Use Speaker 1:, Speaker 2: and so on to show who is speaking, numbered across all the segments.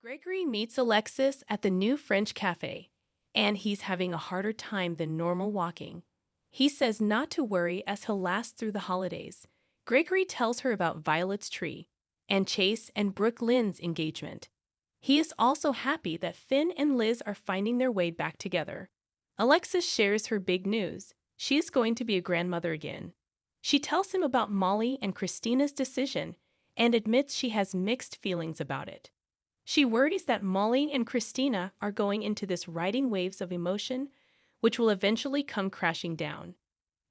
Speaker 1: Gregory meets Alexis at the new French cafe, and he's having a harder time than normal walking. He says not to worry as he'll last through the holidays. Gregory tells her about Violet's tree and Chase and Brooke Lynn's engagement. He is also happy that Finn and Liz are finding their way back together. Alexis shares her big news. She is going to be a grandmother again. She tells him about Molly and Christina's decision and admits she has mixed feelings about it. She worries that Molly and Christina are going into this riding waves of emotion, which will eventually come crashing down.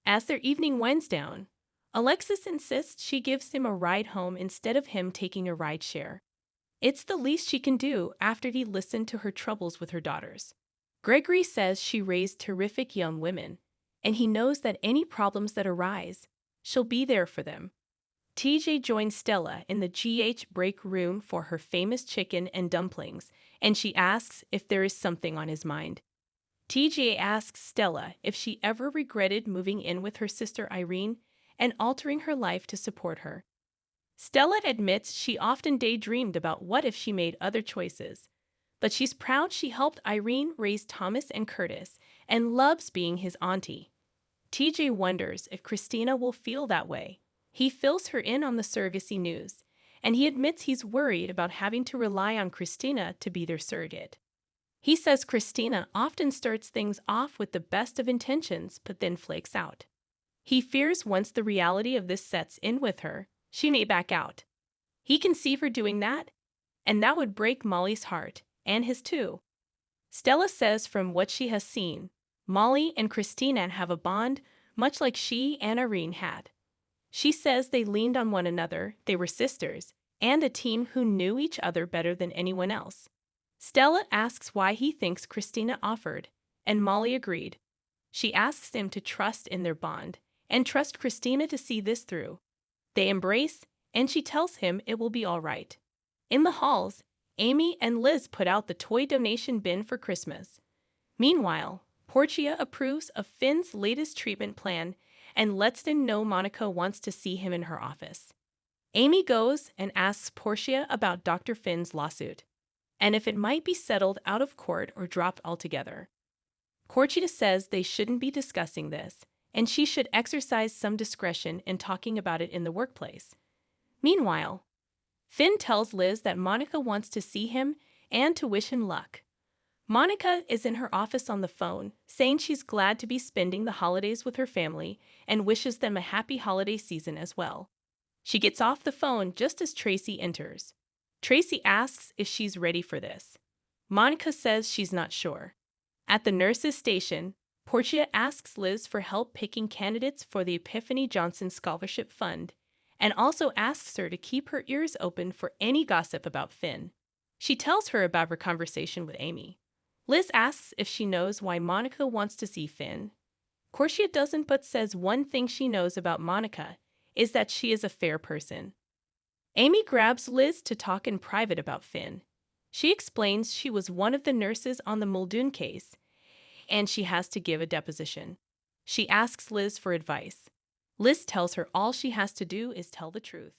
Speaker 1: As their evening winds down, Alexis insists she gives him a ride home instead of him taking a ride share. It's the least she can do after he listened to her troubles with her daughters. Gregory says she raised terrific young women, and he knows that any problems that arise, she'll be there for them. TJ joins Stella in the GH break room for her famous chicken and dumplings, and she asks if there is something on his mind. TJ asks Stella if she ever regretted moving in with her sister Irene and altering her life to support her. Stella admits she often daydreamed about what if she made other choices, but she's proud she helped Irene raise Thomas and Curtis and loves being his auntie. TJ wonders if Christina will feel that way. He fills her in on the surrogacy news, and he admits he's worried about having to rely on Christina to be their surrogate. He says Christina often starts things off with the best of intentions but then flakes out. He fears once the reality of this sets in with her, she may back out. He can see her doing that, and that would break Molly's heart, and his too. Stella says from what she has seen, Molly and Christina have a bond much like she and Irene had. She says they leaned on one another, they were sisters, and a team who knew each other better than anyone else. Stella asks why he thinks Christina offered, and Molly agreed. She asks him to trust in their bond, and trust Christina to see this through. They embrace, and she tells him it will be all right. In the halls, Amy and Liz put out the toy donation bin for Christmas. Meanwhile, Portia approves of Finn's latest treatment plan and lets them know Monica wants to see him in her office. Amy goes and asks Portia about Dr. Finn's lawsuit, and if it might be settled out of court or dropped altogether. Portia says they shouldn't be discussing this, and she should exercise some discretion in talking about it in the workplace. Meanwhile, Finn tells Liz that Monica wants to see him and to wish him luck. Monica is in her office on the phone, saying she's glad to be spending the holidays with her family and wishes them a happy holiday season as well. She gets off the phone just as Tracy enters. Tracy asks if she's ready for this. Monica says she's not sure. At the nurse's station, Portia asks Liz for help picking candidates for the Epiphany Johnson Scholarship Fund, and also asks her to keep her ears open for any gossip about Finn. She tells her about her conversation with Amy. Liz asks if she knows why Monica wants to see Finn. Portia doesn't, but says one thing she knows about Monica is that she is a fair person. Amy grabs Liz to talk in private about Finn. She explains she was one of the nurses on the Muldoon case, and she has to give a deposition. She asks Liz for advice. Liz tells her all she has to do is tell the truth.